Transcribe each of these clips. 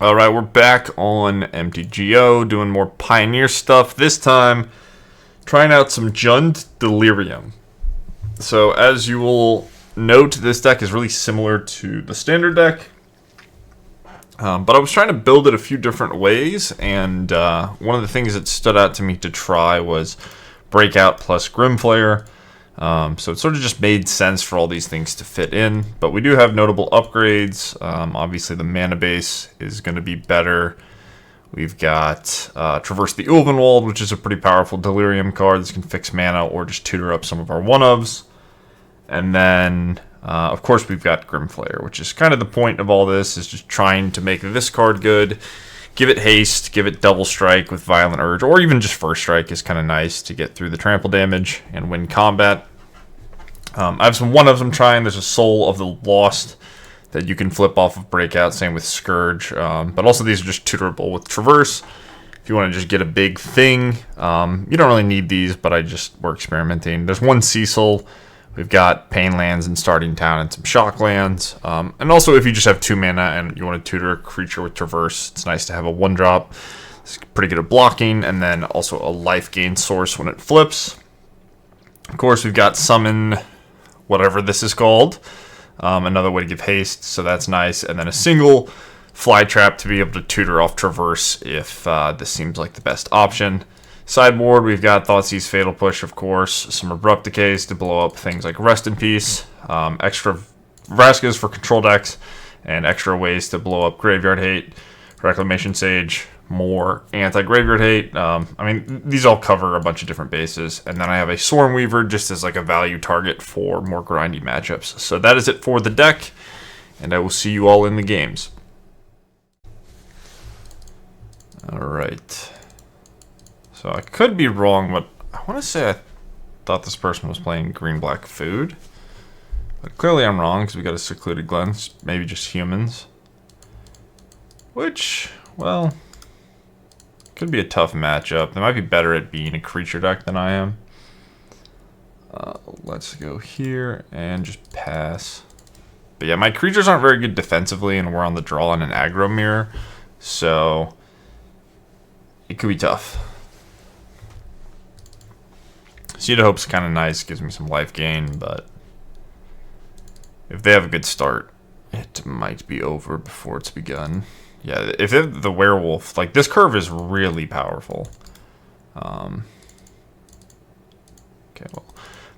Alright, we're back on MTGO, doing more Pioneer stuff. This time, trying out some JUND Delirium. So, as you will note, this deck is really similar to the standard deck. But I was trying to build it a few different ways, and one of the things that stood out to me to try was Breakout plus Grimflayer. So it sort of just made sense for all these things to fit in, but we do have notable upgrades. Obviously the mana base is going to be better. We've got Traverse the Ulvenwald, which is a pretty powerful Delirium card that can fix mana or just tutor up some of our one-ofs. And then, of course, we've got Grimflayer, which is kind of the point of all this, is just trying to make this card good. Give it haste, give it double strike with Violent Urge, or even just first strike is kind of nice to get through the trample damage and win combat. I have some one-ofs I'm trying. There's a Soul of the Lost that you can flip off of Breakout, same with Scourge. But also these are just tutorable with Traverse. If you want to just get a big thing, you don't really need these, but we're experimenting. There's one Cecil. We've got Pain Lands and Starting Town and some Shock Lands. And also, if you just have 2 mana and you want to tutor a creature with Traverse, it's nice to have a 1-drop. It's pretty good at blocking, and then also a life gain source when it flips. Of course, we've got Summon, whatever this is called. Another way to give haste, so that's nice. And then a single Fly Trap to be able to tutor off Traverse if this seems like the best option. Sideboard, we've got Thoughtseize Fatal Push, of course, some Abrupt Decays to blow up things like Rest in Peace, extra Vraska's for control decks, and extra ways to blow up Graveyard Hate, Reclamation Sage, more anti-Graveyard Hate. I mean, these all cover a bunch of different bases. And then I have a Swarmweaver just as like a value target for more grindy matchups. So that is it for the deck, and I will see you all in the games. Alright. So I could be wrong, but I want to say I thought this person was playing green-black food. But clearly I'm wrong, because we got a Secluded Glens, maybe just humans. Which, well, could be a tough matchup. They might be better at being a creature deck than I am. Let's go here and just pass. But yeah, my creatures aren't very good defensively, and we're on the draw in an aggro mirror. So it could be tough. Seed of Hope's kind of nice, gives me some life gain, but if they have a good start, it might be over before it's begun. Yeah, if they have the werewolf, like this curve is really powerful. Okay, well,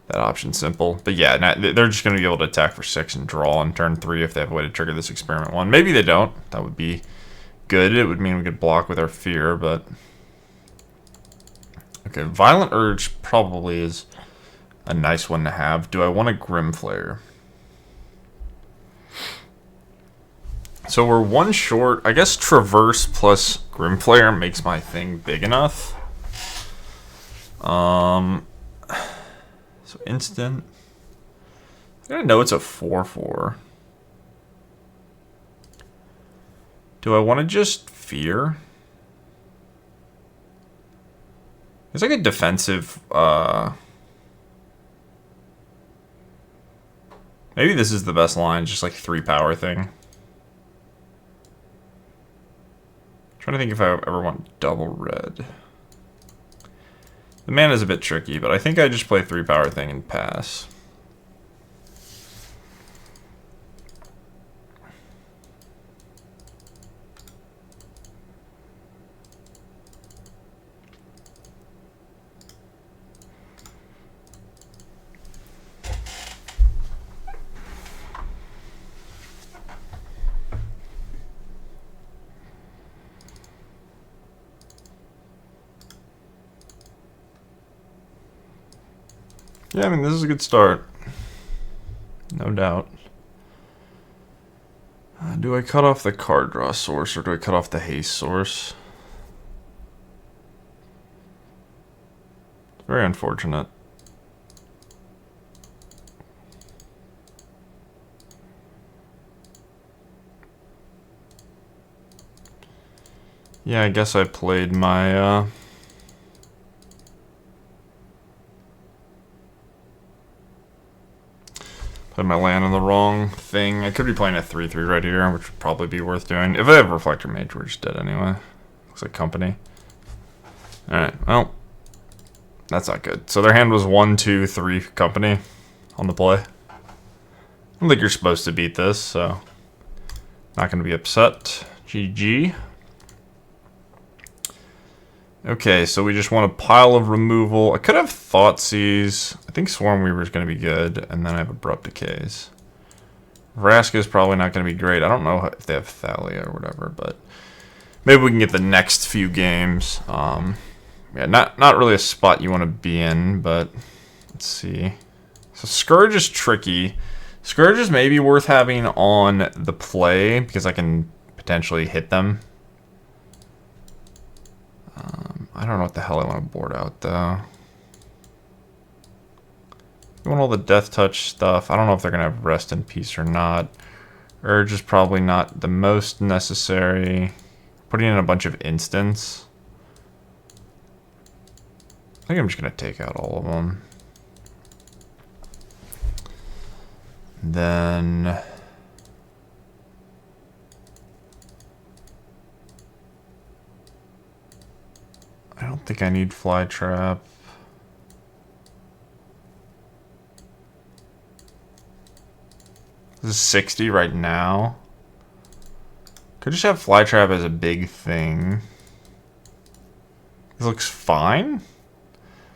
that option's simple. But yeah, they're just going to be able to attack for 6 and draw on turn 3 if they have a way to trigger this experiment 1. Maybe they don't. That would be good. It would mean we could block with our fear, but okay, Violent Urge probably is a nice one to have. Do I want a Grimflayer? So we're 1 short. I guess Traverse plus Grimflayer makes my thing big enough. So instant. I gotta know it's a 4/4. Do I want to just fear? It's like a defensive, maybe this is the best line, just like 3 power thing. I'm trying to think if I ever want double red. The mana is a bit tricky, but I think I just play 3 power thing and pass. Yeah, I mean, this is a good start. No doubt. Do I cut off the card draw source, or do I cut off the haste source? Very unfortunate. Yeah, I guess I played my, Put my land on the wrong thing. I could be playing a 3/3 right here, which would probably be worth doing. If I have Reflector Mage, we're just dead anyway. Looks like company. Alright, well. That's not good. So their hand was 1, 2, 3 company on the play. I don't think you're supposed to beat this, so not going to be upset. GG. Okay, so we just want a pile of removal. I could have Thoughtseize. I think Swarm Weaver is going to be good, and then I have Abrupt Decays. Vraska is probably not going to be great. I don't know if they have Thalia or whatever, but maybe we can get the next few games. Yeah, not really a spot you want to be in, but let's see. So Scourge is tricky. Scourge is maybe worth having on the play because I can potentially hit them. I don't know what the hell I want to board out, though. You want all the Death Touch stuff. I don't know if they're going to have Rest in Peace or not. Urge is probably not the most necessary. Putting in a bunch of instants. I think I'm just going to take out all of them. Then... I don't think I need Flytrap. This is 60 right now. Could just have Flytrap as a big thing. This looks fine.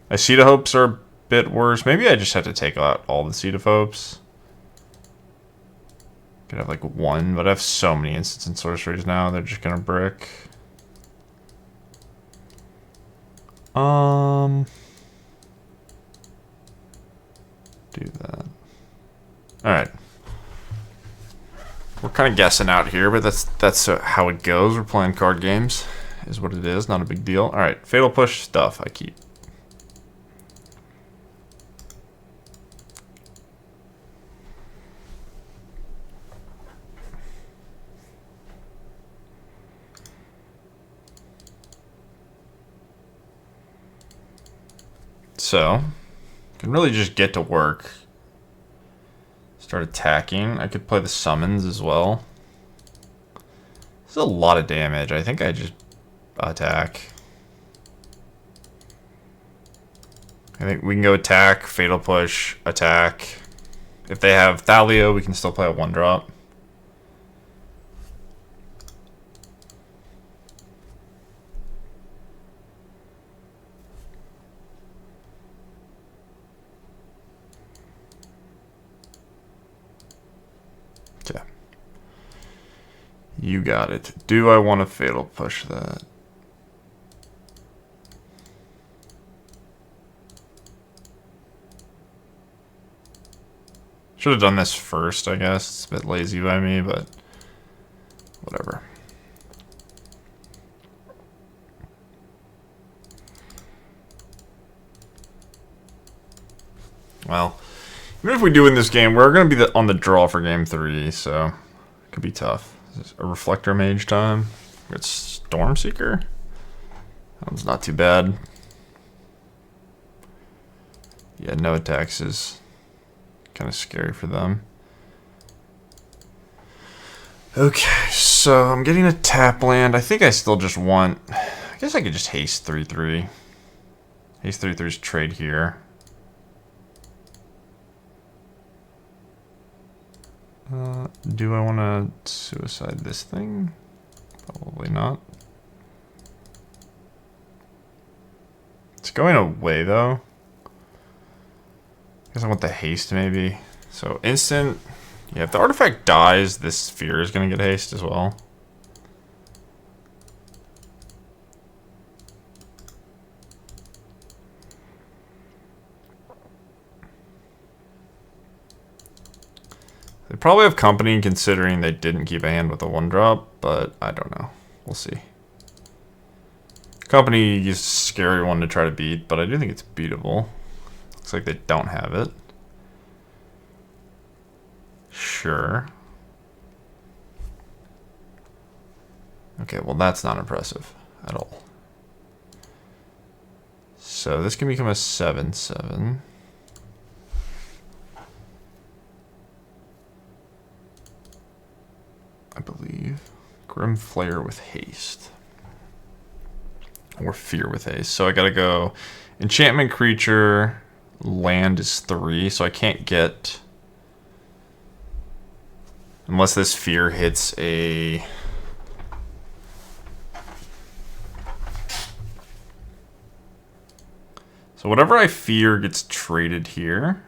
My Seed of Hopes are a bit worse. Maybe I just have to take out all the Seed of Hopes. Could have like one, but I have so many instants and sorceries now, they're just gonna brick. Do that. Alright. We're kind of guessing out here, but that's how it goes. We're playing card games, is what it is. Not a big deal. Alright, Fatal Push stuff I keep. So, can really just get to work. Start attacking. I could play the summons as well. This is a lot of damage. I think I just attack. I think we can go attack, Fatal Push, attack. If they have Thalia, we can still play a 1-drop. Okay. You got it. Do I want to Fatal Push that? Should have done this first, I guess. It's a bit lazy by me, but whatever. Well, even if we do in this game, we're going to be on the draw for game 3, so it could be tough. Is this a Reflector Mage time? It's Stormseeker. That one's not too bad. Yeah, no attacks is kind of scary for them. Okay, so I'm getting a tap land. I think I still just want... I guess I could just haste 3/3. Haste 3/3's trade here. Do I want to suicide this thing? Probably not. It's going away, though. I guess I want the haste, maybe. So, instant. Yeah, if the artifact dies, this sphere is going to get haste as well. They probably have company considering they didn't keep a hand with a 1-drop, but I don't know. We'll see. Company is a scary one to try to beat, but I do think it's beatable. Looks like they don't have it. Sure. Okay, well that's not impressive at all. So this can become a 7/7. I believe. Grim Flare with haste. Or fear with haste. So I gotta go enchantment creature, land is 3, so I can't get... Unless this fear hits a... So whatever I fear gets traded here.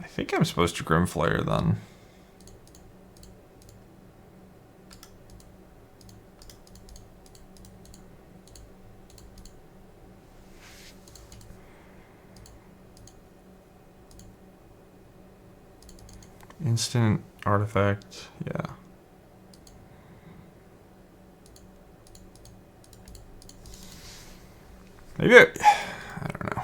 I think I'm supposed to Grim Flare then. Instant artifact, yeah. Maybe I don't know.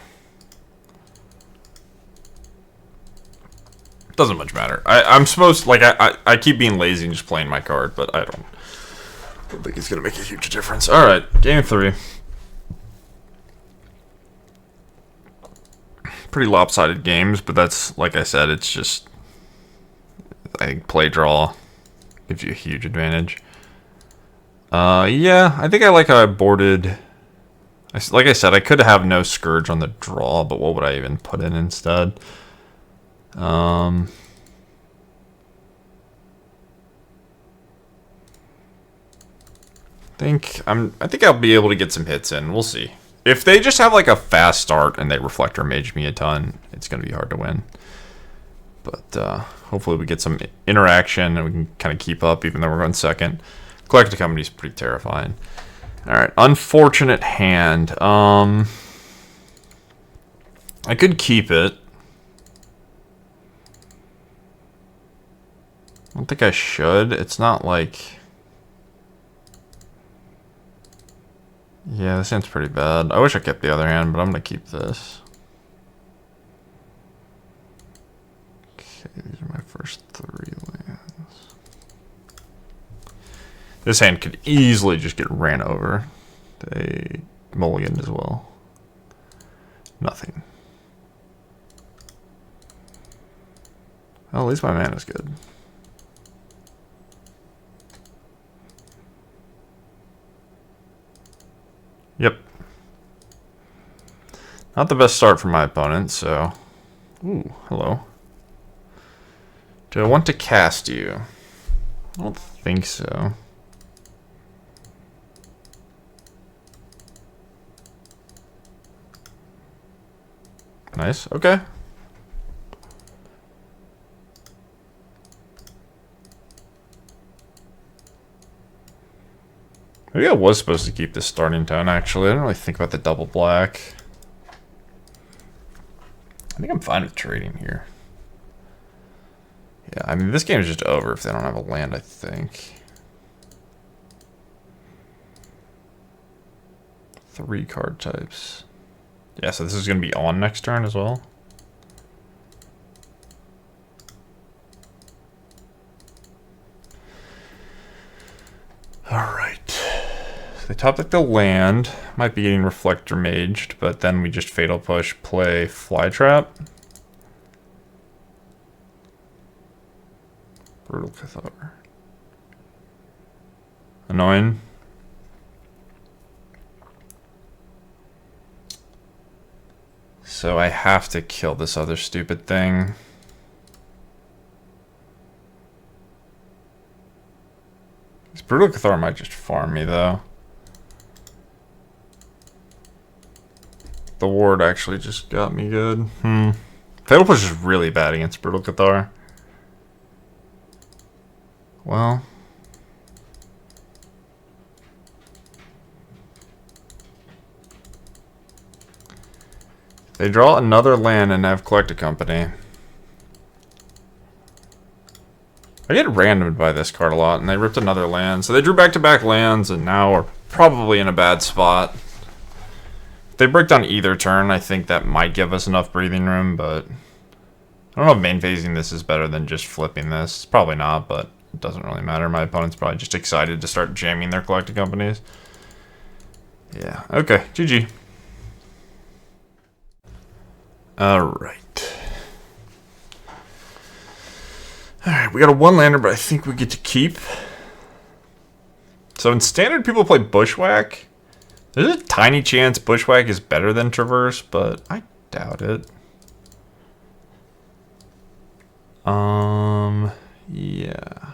Doesn't much matter. I'm supposed, like, I keep being lazy and just playing my card, but I don't think it's going to make a huge difference. Alright, game 3. Pretty lopsided games, but that's, like I said, it's just, I think play draw gives you a huge advantage. Yeah, I think I like how I boarded... Like I said, I could have no Scourge on the draw, but what would I even put in instead? I think I'll be able to get some hits in. We'll see. If they just have like a fast start and they Reflector Mage me a ton, it's going to be hard to win. But hopefully we get some interaction and we can kind of keep up, even though we're going second. Collected Company is pretty terrifying. All right, unfortunate hand. I could keep it. I don't think I should. It's not like... Yeah, this hand's pretty bad. I wish I kept the other hand, but I'm going to keep this. Okay, these are my first 3 lands. This hand could easily just get ran over. They mulliganed as well. Nothing. Well, at least my mana's good. Yep. Not the best start for my opponent, so... Ooh, hello. Do I want to cast you? I don't think so. Nice, okay. Maybe I was supposed to keep this starting tone, actually. I didn't really think about the double black. I think I'm fine with trading here. Yeah, I mean, this game is just over if they don't have a land, I think. 3 card types. Yeah, so this is going to be on next turn as well. Alright. So they top deck the land. Might be getting Reflector Maged, but then we just Fatal Push, play Flytrap. Brutal Cathar. Annoying. So I have to kill this other stupid thing. This Brutal Cathar might just farm me, though. The ward actually just got me good. Fatal Push is really bad against Brutal Cathar. Well... They draw another land and have Collected Company. I get randomed by this card a lot, and they ripped another land. So they drew back-to-back lands, and now are probably in a bad spot. If they break down either turn, I think that might give us enough breathing room, but... I don't know if main phasing this is better than just flipping this. It's probably not, but it doesn't really matter. My opponent's probably just excited to start jamming their Collected Companies. Yeah, okay, GG. Alright. Alright, we got a one-lander, but I think we get to keep. So in standard, people play Bushwhack. There's a tiny chance Bushwhack is better than Traverse, but I doubt it. Yeah.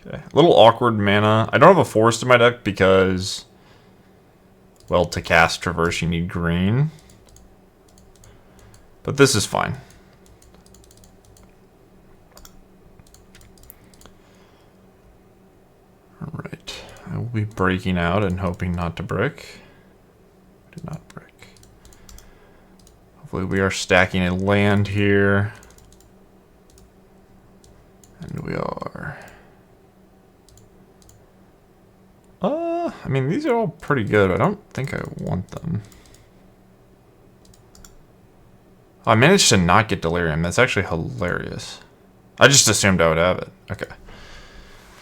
Okay. A little awkward mana. I don't have a Forest in my deck because, well, to cast Traverse, you need green. But this is fine. Alright. I will be breaking out and hoping not to brick. Did not brick. Hopefully we are stacking a land here. And we are. I mean, these are all pretty good. I don't think I want them. Oh, I managed to not get Delirium. That's actually hilarious. I just assumed I would have it. Okay.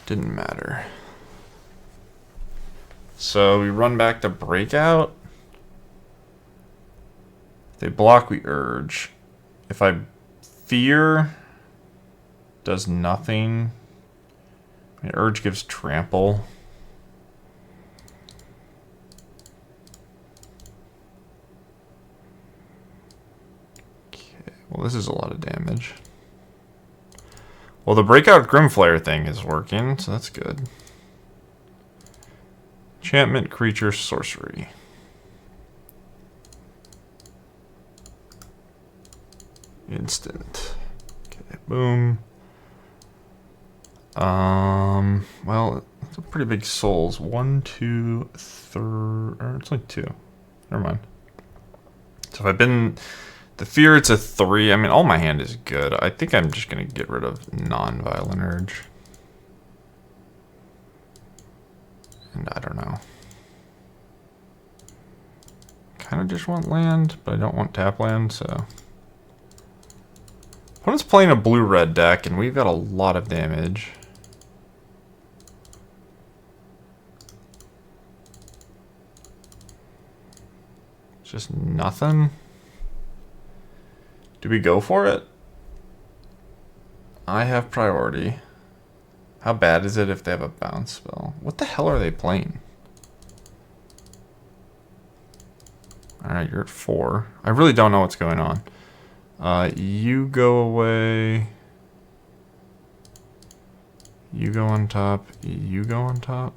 Didn't matter. So we run back to Breakout. If they block, we Urge. If I Fear, does nothing. I mean, Urge gives Trample. Okay, well, this is a lot of damage. Well, the Breakout Grimflare thing is working, so that's good. Enchantment, creature, sorcery. Instant. Okay, boom. Well, it's a pretty big souls. 1, 2, 3. Or it's like 2. Never mind. So if I've been the Fear, it's a 3. I mean, all my hand is good. I think I'm just gonna get rid of non-violent Urge. And I don't know. Kind of just want land, but I don't want tap land, so. Opponent's playing a blue-red deck, and we've got a lot of damage. It's just nothing. Do we go for it? I have priority. How bad is it if they have a bounce spell? What the hell are they playing? Alright, you're at 4. I really don't know what's going on. You go away. You go on top. You go on top.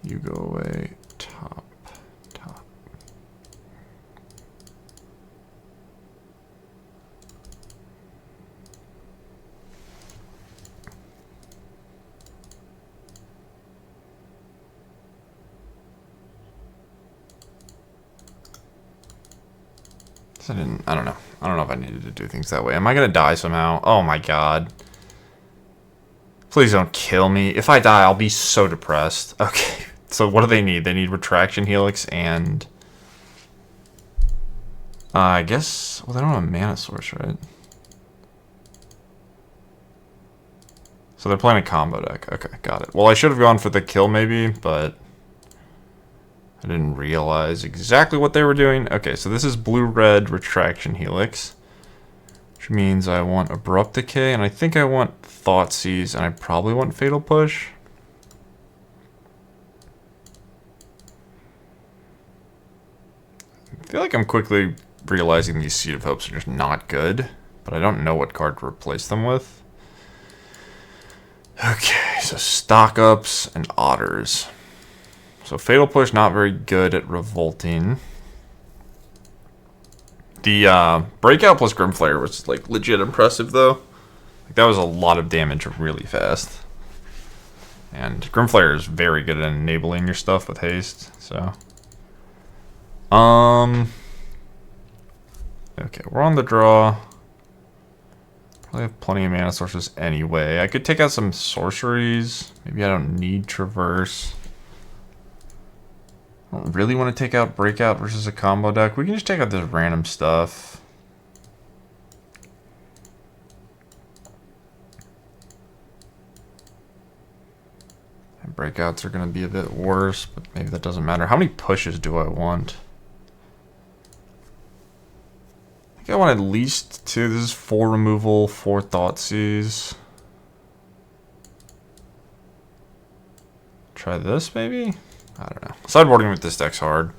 You go away. Top. Top. I don't know. I don't know if I needed to do things that way. Am I gonna die somehow? Oh my god. Please don't kill me. If I die, I'll be so depressed. Okay. So what do they need? They need Retraction Helix and... I guess... Well, they don't have a mana source, right? So they're playing a combo deck. Okay, got it. Well, I should have gone for the kill maybe, but... I didn't realize exactly what they were doing. Okay, so this is blue-red Retraction Helix. Which means I want Abrupt Decay, and I think I want Thoughtseize, and I probably want Fatal Push. I feel like I'm quickly realizing these Seed of Hopes are just not good, but I don't know what card to replace them with. Okay, so Stock Ups and Otters. So Fatal Push, not very good at Revolting. The Breakout plus Grimflare was like legit impressive though. Like, that was a lot of damage really fast. And Grimflare is very good at enabling your stuff with haste, so. Okay, we're on the draw. Probably have plenty of mana sources anyway. I could take out some sorceries. Maybe I don't need Traverse. I don't really want to take out Breakout versus a combo deck. We can just take out this random stuff. And Breakouts are going to be a bit worse, but maybe that doesn't matter. How many pushes do I want? I think I want at least 2. This is 4 removal, 4 Thoughtseize. Try this, maybe? I don't know. Sideboarding with this deck's hard.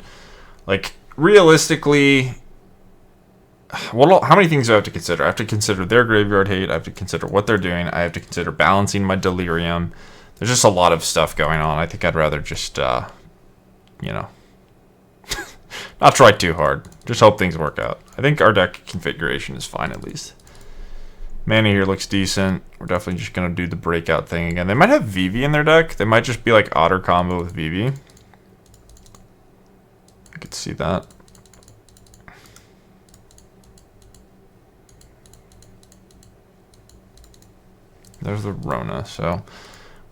Like, realistically, well, how many things do I have to consider? I have to consider their graveyard hate. I have to consider what they're doing. I have to consider balancing my Delirium. There's just a lot of stuff going on. I think I'd rather just, you know, not try too hard. Just hope things work out. I think our deck configuration is fine, at least. Mana here looks decent. We're definitely just going to do the breakout thing again. They might have Vivi in their deck. They might just be like Otter combo with Vivi. I could see that. There's the Rona, so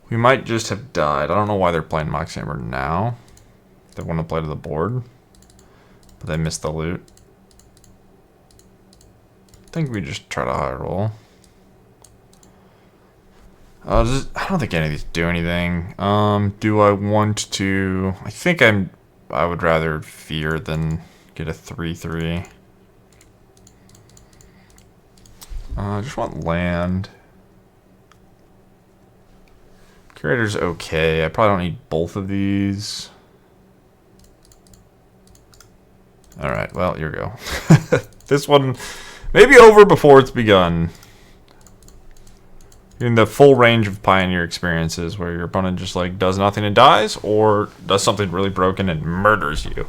we might just have died. I don't know why they're playing Mox Hammer now. They want to play to the board, but they missed the loot. I think we just try to high roll. I don't think any of these do anything. Do I want to? I think I would rather fear than get a 3/3. I just want land. Curator's okay. I probably don't need both of these. Alright, well, here we go. This one may be over before it's begun. In the full range of Pioneer experiences where your opponent just like does nothing and dies, or does something really broken and murders you.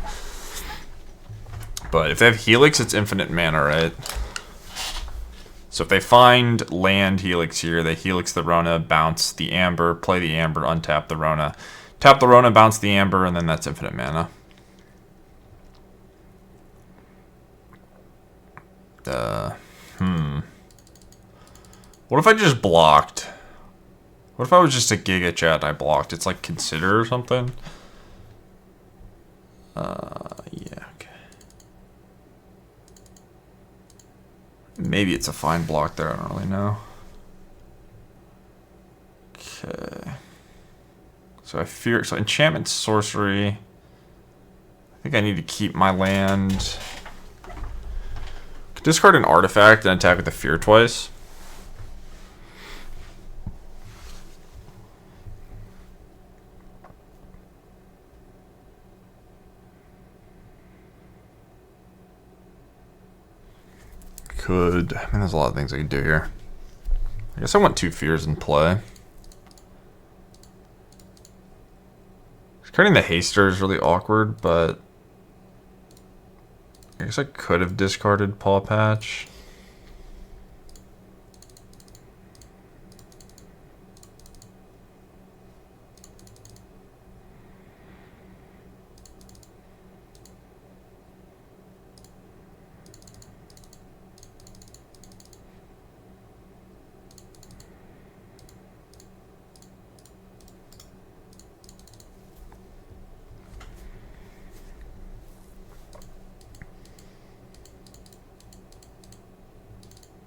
But if they have Helix, it's infinite mana, right? So if they find land Helix here, they Helix the Rona, bounce the Amber, play the Amber, untap the Rona. Tap the Rona, bounce the Amber, and then that's infinite mana. What if I just blocked? What if I was just a Giga Chat and I blocked? It's like consider or something? Yeah, okay. Maybe it's a fine block there, I don't really know. Okay. So I fear, so enchantment, sorcery. I think I need to keep my land. Discard an artifact and attack with the fear twice. I mean, there's a lot of things I could do here. I guess I want 2 fears in play. Discarding the Haster is really awkward, but I guess I could have discarded Paw Patch.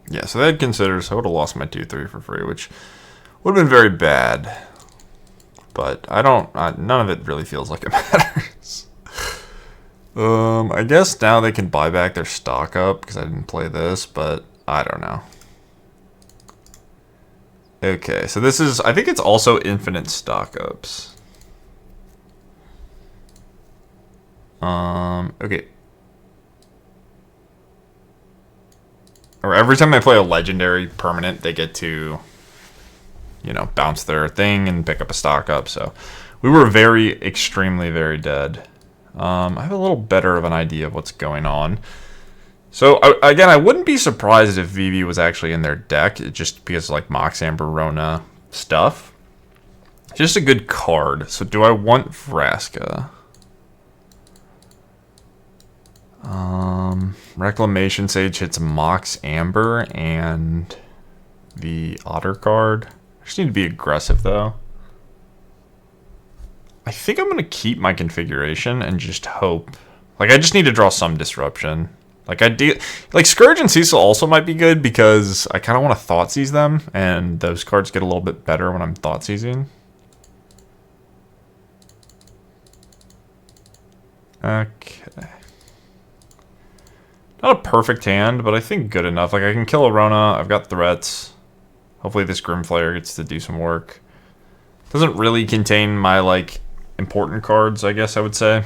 Yeah, so they'd consider, so I would have lost my 2/3 for free, which would have been very bad. But I don't, none of it really feels like it matters. I guess now they can buy back their stock up because I didn't play this, but I don't know. Okay, so this is, I think it's also infinite stock ups. Okay. Or every time they play a legendary permanent, they get to, you know, bounce their thing and pick up a stock up. So we were extremely, very dead. I have a little better of an idea of what's going on. So again, I wouldn't be surprised if Vivi was actually in their deck, just because like Mox Amber, Rona stuff. Just a good card. So do I want Vraska? Reclamation Sage hits Mox Amber and the Otter card. I just need to be aggressive though. I think I'm gonna keep my configuration and just hope. Like I just need to draw some disruption. Like like Scourge and Cecil also might be good because I kind of want to Thoughtseize them, and those cards get a little bit better when I'm Thoughtseizing. Okay. Not a perfect hand, but I think good enough. Like, I can kill a Rona. I've got threats. Hopefully this Grimflayer gets to do some work. Doesn't really contain my, like, important cards, I guess I would say.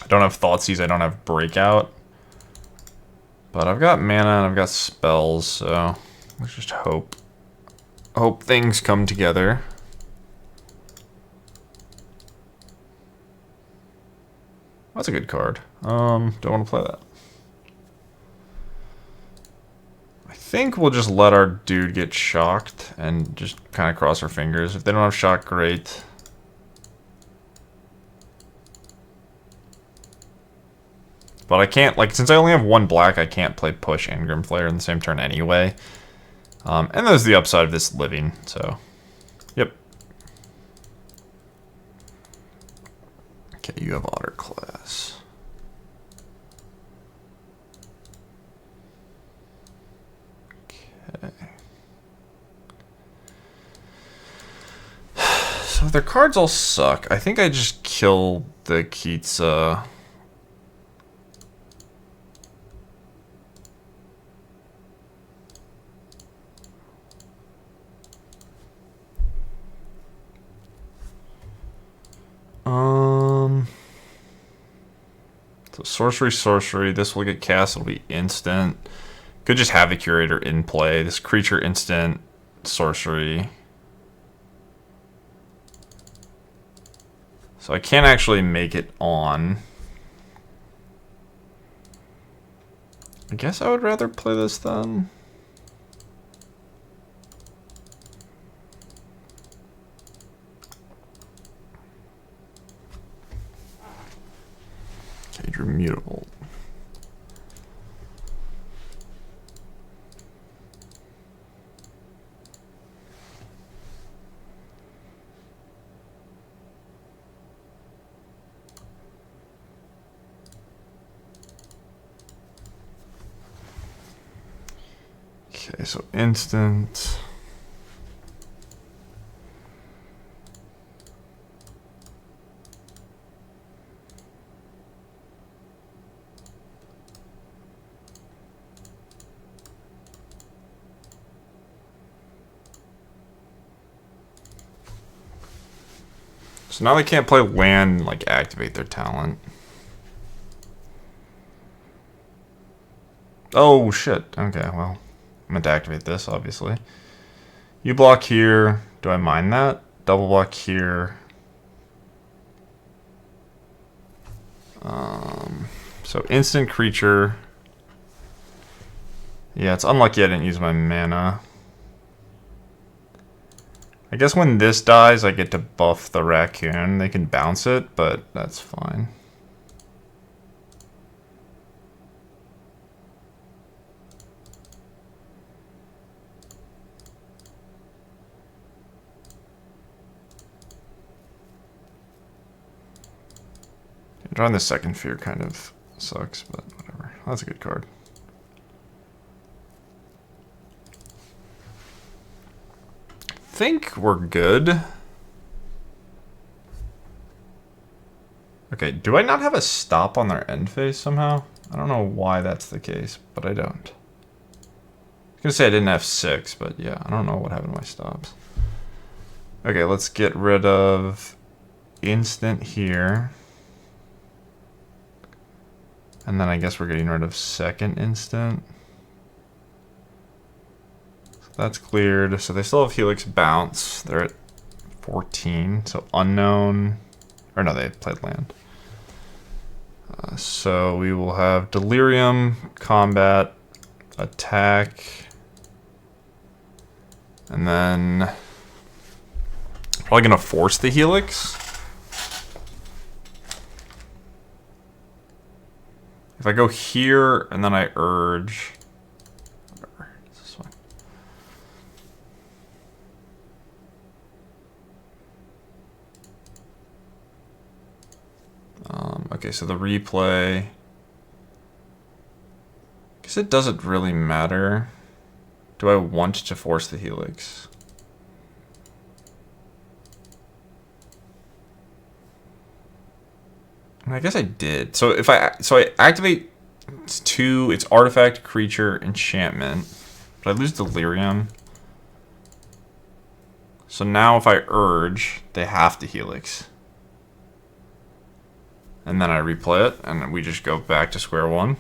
I don't have Thoughtseize. I don't have Breakout. But I've got mana and I've got spells, so let's just hope things come together. That's a good card. Don't want to play that. I think we'll just let our dude get shocked and just kind of cross our fingers. If they don't have shock, great. But I can't, like, since I only have one black, I can't play Push and Grimflayer in the same turn anyway. And there's the upside of this living, so, yep. Okay, you have Otter Class. Okay. So their cards all suck. I think I just kill the Kitsa. So sorcery. This will get cast. It'll be instant. Could just have a curator in play. This creature instant sorcery. So I can't actually make it on. I guess I would rather play this then. Mutable. Okay, so instant. So now they can't play land and, like, activate their talent. Oh, shit. Okay, well, I'm meant to activate this, obviously. You block here. Do I mind that? Double block here. So instant creature. Yeah, it's unlucky I didn't use my mana. I guess when this dies, I get to buff the raccoon. They can bounce it, but that's fine. Drawing the second fear kind of sucks, but whatever. That's a good card. Think we're good. Okay, do I not have a stop on their end phase somehow? I don't know why that's the case, but I don't. I was gonna say I didn't have 6, but yeah, I don't know what happened to my stops. Okay, let's get rid of instant here. And then I guess we're getting rid of second instant. That's cleared. So they still have Helix bounce. They're at 14. So unknown. Or no, they played land. So we will have Delirium, combat, attack. And then probably going to force the Helix. If I go here and then I urge. Whatever. This is fine. Okay, so the replay. I guess it doesn't really matter. Do I want to force the Helix? I guess I did. So if I activate It's 2. It's artifact, creature, enchantment. But I lose Delirium. So now if I urge, they have to Helix. And then I replay it, and we just go back to square one.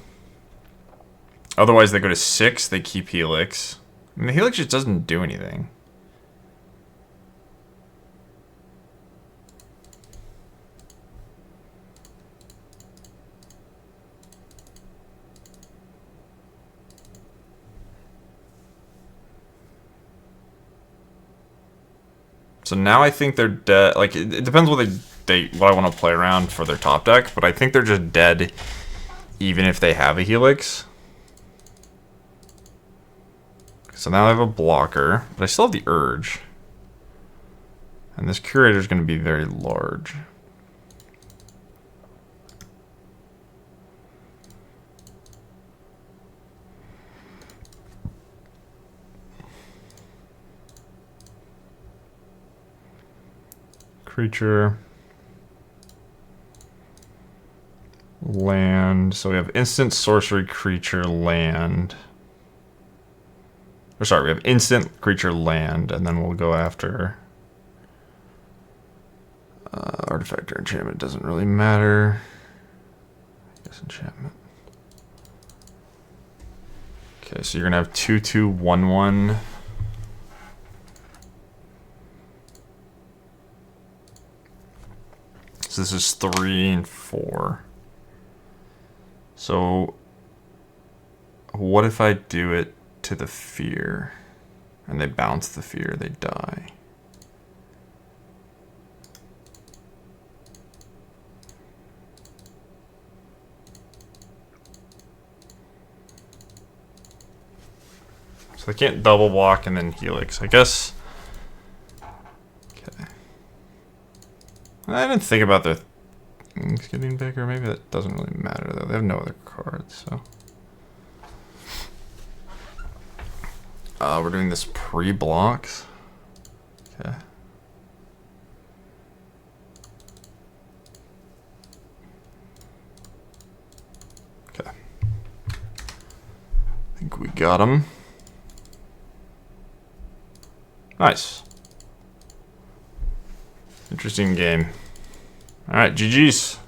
Otherwise, they go to 6, they keep Helix. I mean, the Helix just doesn't do anything. So now I think they're dead. Like, it depends what what I want to play around for their top deck, but I think they're just dead even if they have a Helix. So now I have a blocker, but I still have the Urge. And this Curator is going to be very large. Creature. Land. So we have instant, sorcery, creature, land. Or sorry, we have instant, creature, land, and then we'll go after artifact or enchantment. Doesn't really matter. I guess enchantment. Okay, so you're gonna have 2/2/1/1. So this is 3 and 4. So what if I do it to the fear and they bounce the fear, they die? So they can't double block and then Helix, I guess. Okay. I didn't think about the things getting bigger. Maybe that doesn't really matter though. They have no other cards, so. We're doing this pre-blocks. Okay. Okay. I think we got him. Nice. Interesting game. Alright, GG's.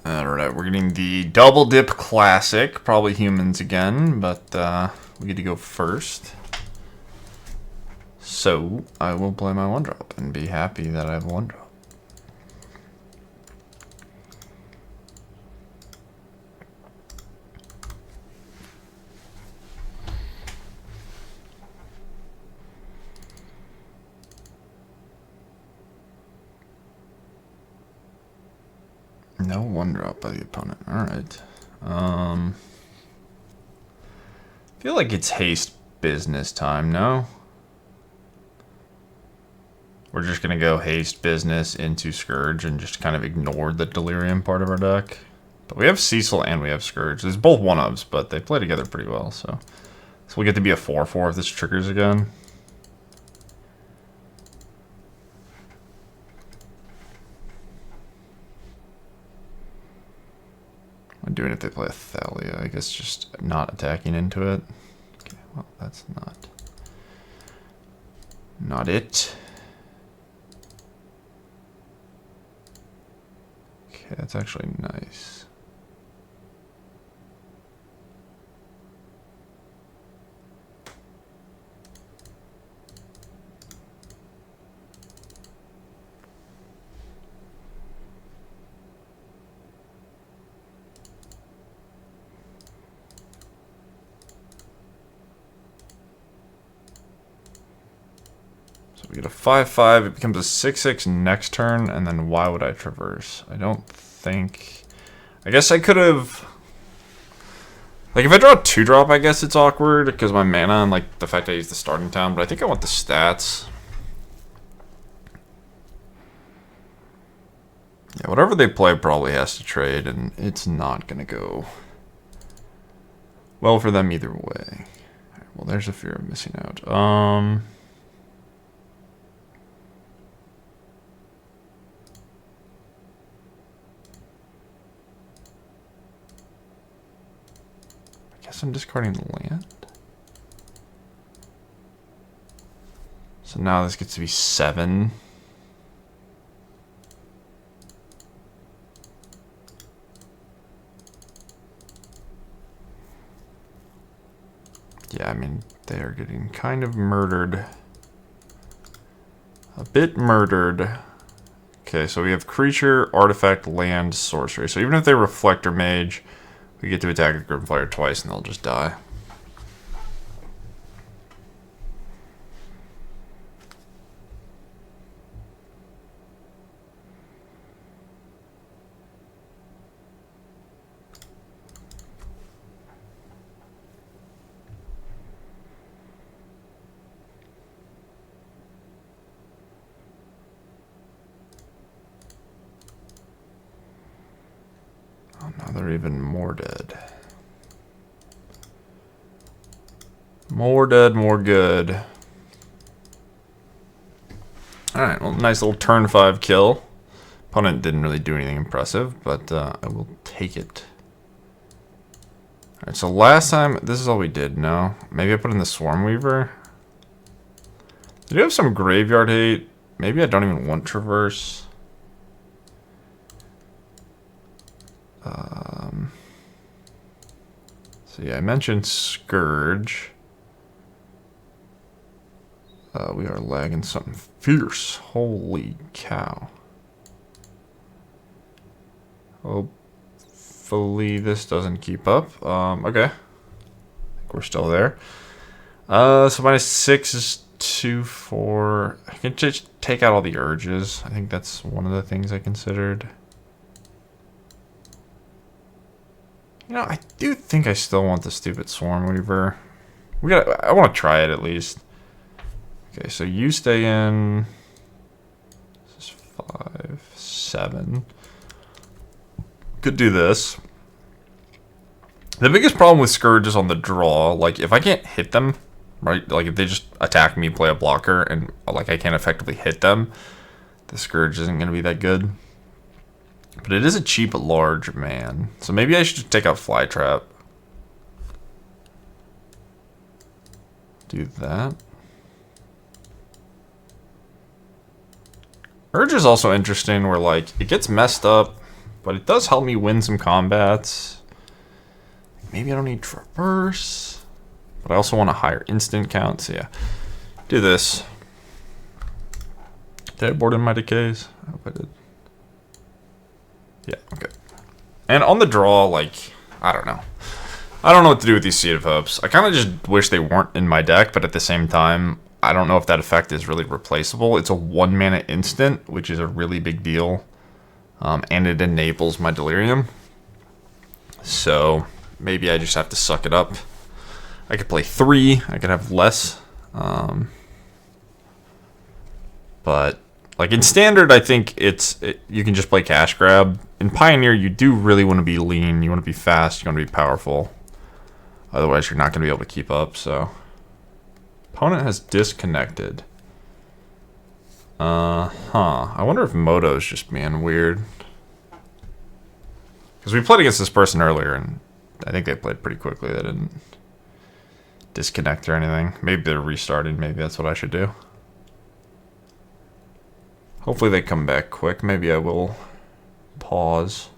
Alright, we're getting the Double Dip Classic. Probably humans again, but we get to go first. So, I will play my 1-drop and be happy that I have 1-drop. No 1-drop by the opponent. Alright. I feel like it's haste business time, no? We're just going to go haste business into Scourge and just kind of ignore the Delirium part of our deck. But we have Cecil and we have Scourge. There's both 1-ofs, but they play together pretty well, so we'll get to be a 4/4 if this triggers again. I'm doing if they play a Thalia. I guess just not attacking into it. Okay, well, that's not it. Okay, that's actually nice. We get a 5/5, it becomes a 6/6 next turn, and then why would I traverse? I don't think... I guess I could have... Like, if I draw a 2-drop, I guess it's awkward, because my mana and, like, the fact I use the starting town, but I think I want the stats. Yeah, whatever they play probably has to trade, and it's not going to go well for them either way. Right, well, there's a fear of missing out. guess I'm discarding the land. So now this gets to be 7. Yeah, I mean, they are getting kind of murdered. A bit murdered. Okay, so we have creature, artifact, land, sorcery. So even if they reflect or mage, we get to attack a Grimfire twice and they'll just die. Oh, now they're even more dead. More dead, more good. Alright, well, nice little turn 5 kill. Opponent didn't really do anything impressive, but I will take it. Alright, so last time, this is all we did, no? Maybe I put in the Swarm Weaver? Did you have some graveyard hate? Maybe I don't even want Traverse. So yeah, I mentioned Scourge. We are lagging something fierce. Holy cow. Hopefully this doesn't keep up. Okay. I think we're still there. So -6 is 2, 4. I can just take out all the urges. I think that's one of the things I considered. You know, I do think I still want the stupid Swarm Weaver. I want to try it at least. Okay, so you stay in. This is 5, 7. Could do this. The biggest problem with Scourge is on the draw. Like, if I can't hit them, right? Like, if they just attack me, play a blocker, and like I can't effectively hit them, the Scourge isn't going to be that good. But it is a cheap large man. So maybe I should just take out Flytrap. Do that. Urge is also interesting where, like, it gets messed up, but it does help me win some combats. Maybe I don't need Traverse, but I also want a higher instant count, so yeah. Do this. Did I board in my decays? I hope I did. Yeah, okay. And on the draw, like, I don't know. I don't know what to do with these Seed of Hopes. I kind of just wish they weren't in my deck, but at the same time, I don't know if that effect is really replaceable. It's a 1-mana instant, which is a really big deal. And it enables my Delirium. So, maybe I just have to suck it up. I could play 3. I could have less. But, like, in Standard, I think you can just play Cash Grab. In Pioneer, you do really want to be lean. You want to be fast. You want to be powerful. Otherwise, you're not going to be able to keep up, so... Opponent has disconnected. I wonder if Moto's just being weird. Because we played against this person earlier, and I think they played pretty quickly. They didn't disconnect or anything. Maybe they're restarting. Maybe that's what I should do. Hopefully they come back quick. Maybe I will pause.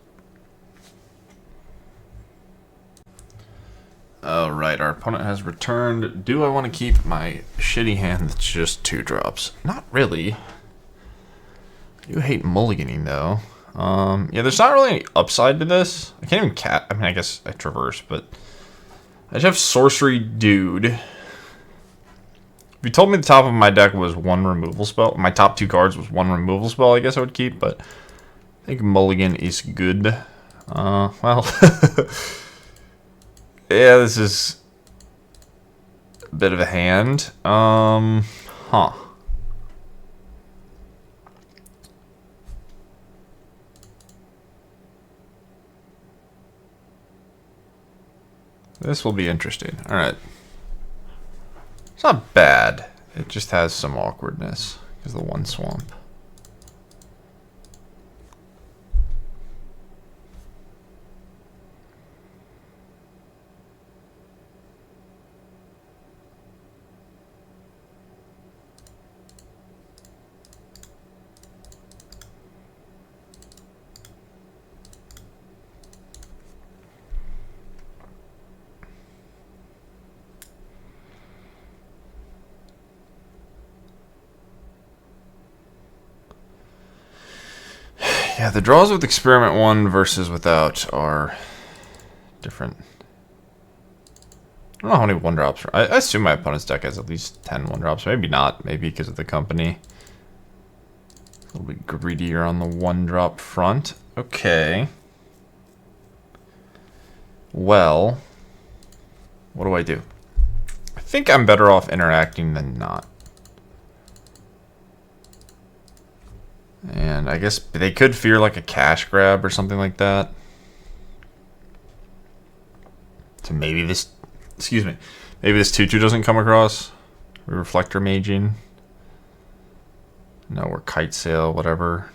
Alright, our opponent has returned. Do I want to keep my shitty hand that's just 2 drops? Not really. I do hate mulliganing, though. Yeah, there's not really any upside to this. I can't even I mean, I guess I traverse, but... I just have Sorcery Dude. If you told me the top of my deck was 1 removal spell, my top 2 cards was 1 removal spell, I guess I would keep, but... I think mulligan is good. Well... Yeah, this is a bit of a hand. This will be interesting. Alright. It's not bad. It just has some awkwardness because of the 1 swamp. Yeah, the draws with Experiment 1 versus without are different. I don't know how many 1-drops. I assume my opponent's deck has at least 10 1-drops. Maybe not. Maybe because of the company. A little bit greedier on the 1-drop front. Okay. Well, what do I do? I think I'm better off interacting than not. And I guess they could fear like a cash grab or something like that. So maybe this, excuse me, maybe this 2/2 doesn't come across. We're reflector maging. No, we're kite sail, whatever.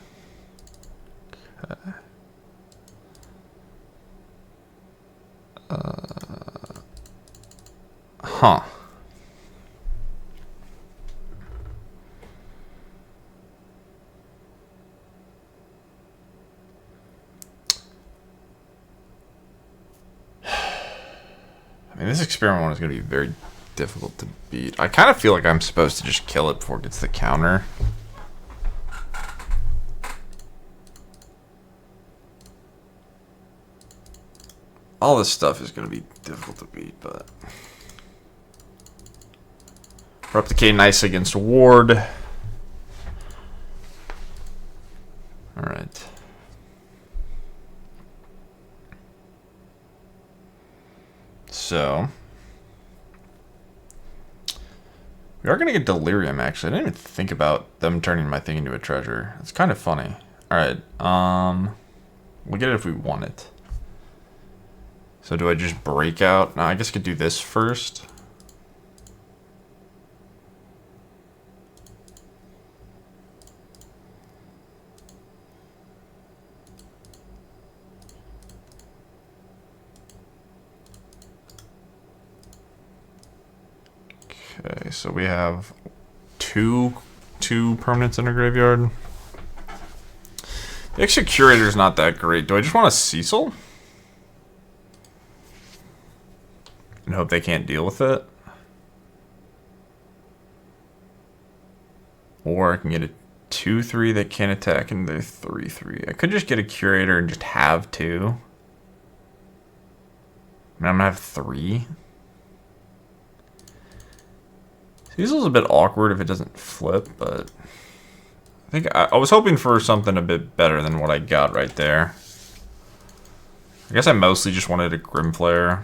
Okay. Huh. I mean, this experiment one is going to be very difficult to beat. I kind of feel like I'm supposed to just kill it before it gets the counter. All this stuff is going to be difficult to beat, but... Replicate nice against Ward. Alright. So... We are going to get Delirium, actually. I didn't even think about them turning my thing into a treasure. It's kind of funny. Alright, we'll get it if we want it. So do I just break out? No, I guess I could do this first. Okay, so we have two permanents in our graveyard. The extra curator's not that great. Do I just want a Cecil? And hope they can't deal with it? Or I can get a 2/3 that can't attack and they're 3/3. I could just get a curator and just have 2. I mean, I'm gonna have 3. Cecil's a bit awkward if it doesn't flip, but I think I was hoping for something a bit better than what I got right there. I guess I mostly just wanted a Grimflare.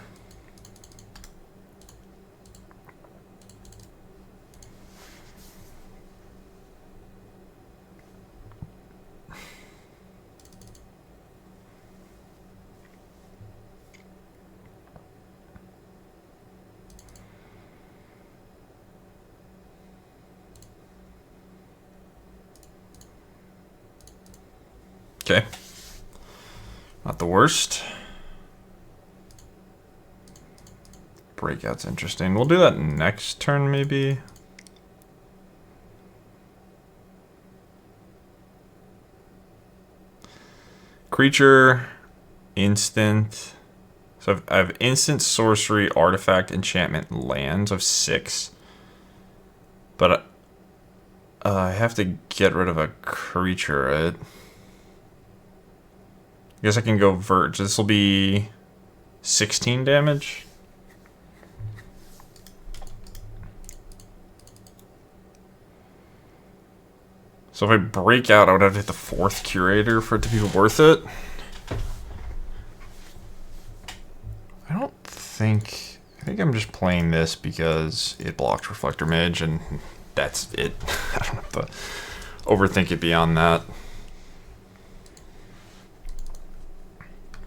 Okay. Not the worst. Breakout's interesting. We'll do that next turn, maybe. Creature, instant. So I have instant, sorcery, artifact, enchantment, lands of 6. But I have to get rid of a creature, right? I guess I can go Verge. This will be 16 damage. So if I break out, I would have to hit the 4th Curator for it to be worth it. I think I'm just playing this because it blocks Reflector Mage and that's it. I don't have to overthink it beyond that.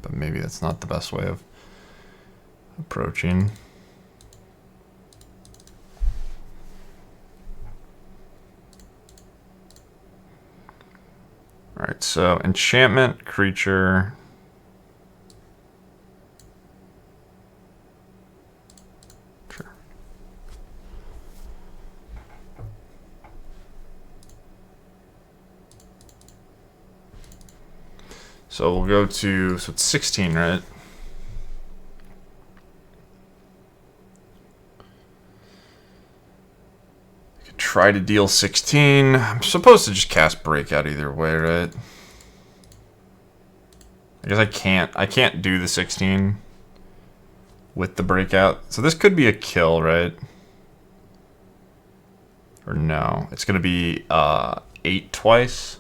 But maybe that's not the best way of approaching. Alright, so enchantment, creature. Sure. So we'll go to, so it's 16, right? I could try to deal 16. I'm supposed to just cast Breakout either way, right? I guess I can't do the 16 with the breakout. So this could be a kill, right? Or no, it's gonna be 8 twice.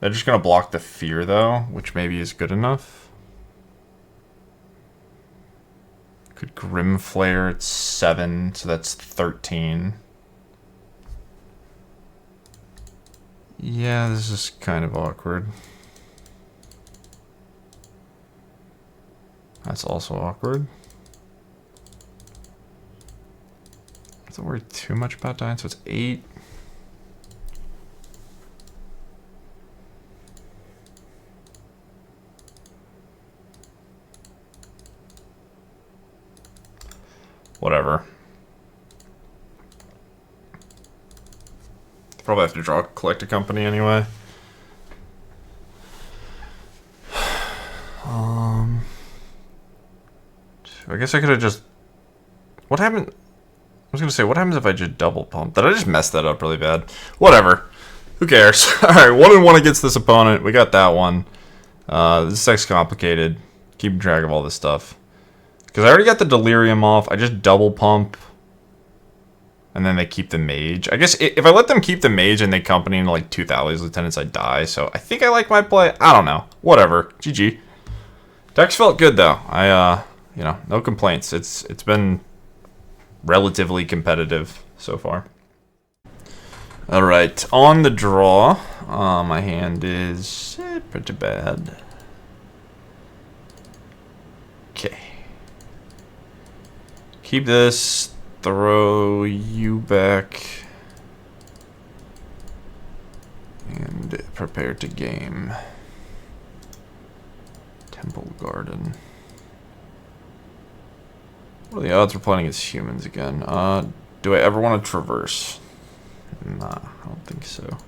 They're just gonna block the fear though, which maybe is good enough. Could Grim Flare at 7, so that's 13. Yeah, this is kind of awkward. That's also awkward. Don't worry too much about dying, so it's 8. Whatever. Probably have to draw collect a company anyway. I guess I could have just... What happened? I was going to say, what happens if I just double pump? Did I just mess that up really bad? Whatever. Who cares? Alright, 1-1 against this opponent. We got that one. This deck's complicated. Keeping track of all this stuff. Because I already got the Delirium off. I just double pump. And then they keep the Mage. I guess if I let them keep the Mage and they company into like 2 Thales Lieutenants, I die. So I think I like my play. I don't know. Whatever. GG. Decks felt good though. You know, no complaints. It's been relatively competitive so far. All right, on the draw, my hand is pretty bad. Okay. Keep this. Throw you back. And prepare to game. Temple Garden. What are the odds we're playing against humans again? Do I ever want to traverse? Nah, I don't think so.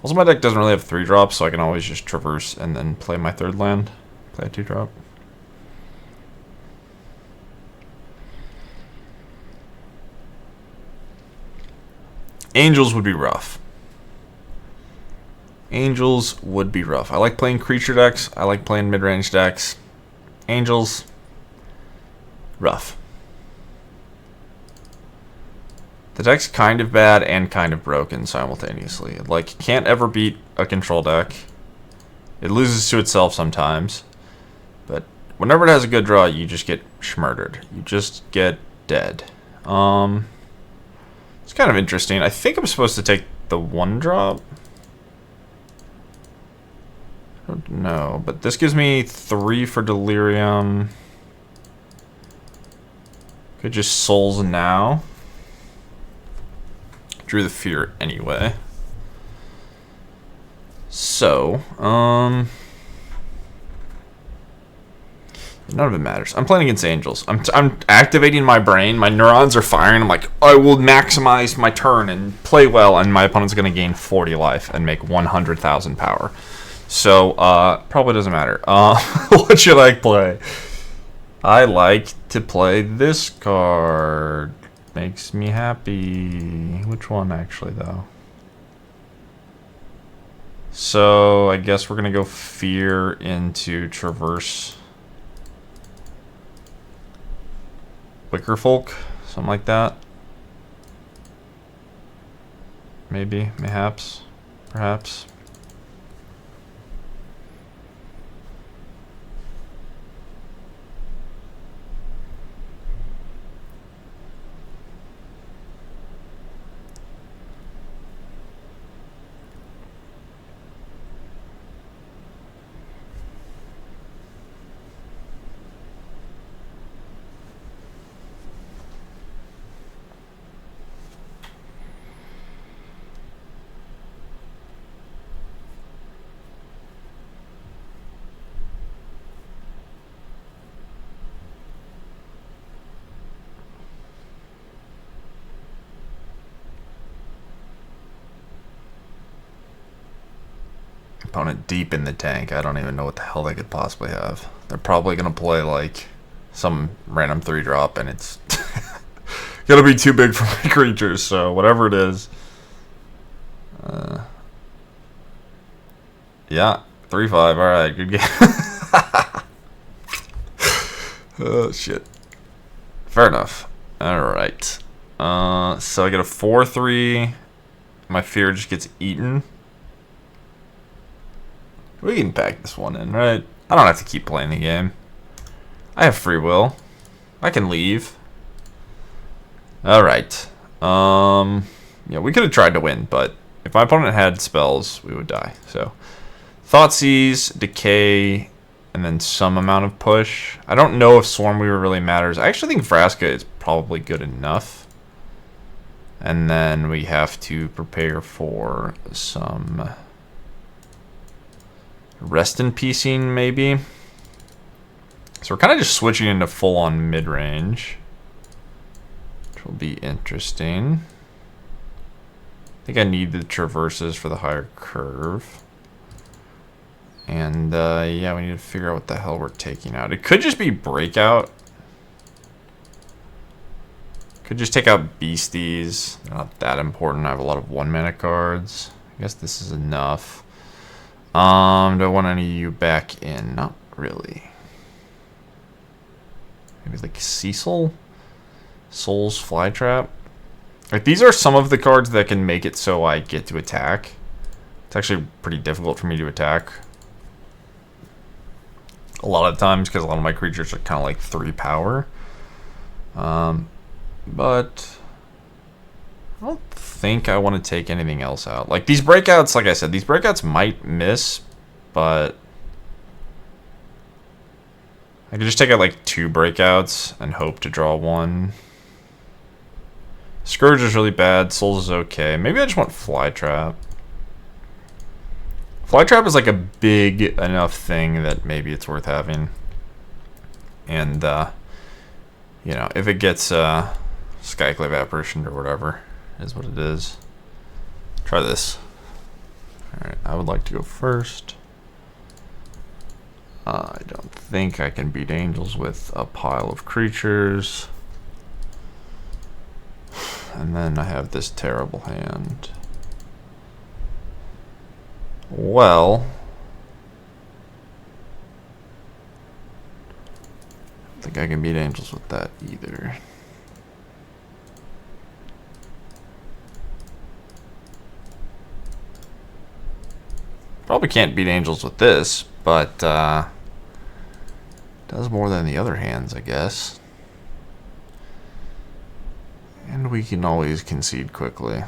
Also, my deck doesn't really have 3 drops, so I can always just traverse and then play my 3rd land. Play a 2-drop. Angels would be rough. Angels would be rough. I like playing creature decks. I like playing mid-range decks. Angels... rough. The deck's kind of bad and kind of broken simultaneously. It, like, can't ever beat a control deck. It loses to itself sometimes. But whenever it has a good draw, you just get schmurdered. You just get dead. It's kind of interesting. I think I'm supposed to take the 1-drop. I don't know, but this gives me 3 for Delirium. Could just Souls now. Drew the Fear anyway. So, none of it matters. I'm playing against Angels. I'm activating my brain. My neurons are firing. I'm like, I will maximize my turn and play well, and my opponent's going to gain 40 life and make 100,000 power. So, probably doesn't matter. What should I play? I like to play this card. Makes me happy. Which one, actually, though? So, I guess we're going to go Fear into Traverse. Wicker Folk? Something like that. Maybe, mayhaps, perhaps. Opponent deep in the tank. I don't even know what the hell they could possibly have. They're probably going to play like some random 3-drop, and it's going to be too big for my creatures, so whatever it is. Yeah, 3-5. All right, good game. Oh shit. Fair enough. All right. So I get a 4-3. My fear just gets eaten. We can pack this one in, right? I don't have to keep playing the game. I have free will. I can leave. All right. Yeah, we could have tried to win, but if my opponent had spells, we would die. So, Thoughtseize, Decay, and then some amount of push. I don't know if Swarm Weaver really matters. I actually think Vraska is probably good enough. And then we have to prepare for some Rest in Peacing, maybe. So we're kind of just switching into full-on mid-range, which will be interesting. I think I need the traverses for the higher curve. And, yeah, we need to figure out what the hell we're taking out. It could just be Breakout. Could just take out Beasties. They're not that important. I have a lot of 1-mana cards. I guess this is enough. Do I want any of you back in? Not really. Maybe like Cecil? Soul's Flytrap? Like, these are some of the cards that can make it so I get to attack. It's actually pretty difficult for me to attack a lot of times because a lot of my creatures are kind of like 3 power. But I don't think I want to take anything else out. Like, these breakouts, like I said, these breakouts might miss, but I could just take out like 2 breakouts and hope to draw 1. Scourge is really bad. Souls is okay. Maybe I just want Flytrap. Flytrap is like a big enough thing that maybe it's worth having. And, you know, if it gets Skyclave Apparition or whatever, is what it is. Try this. Alright, I would like to go first. I don't think I can beat Angels with a pile of creatures. And then I have this terrible hand. Well, I don't think I can beat Angels with that either. Probably can't beat Angels with this, but does more than the other hands, I guess. And we can always concede quickly.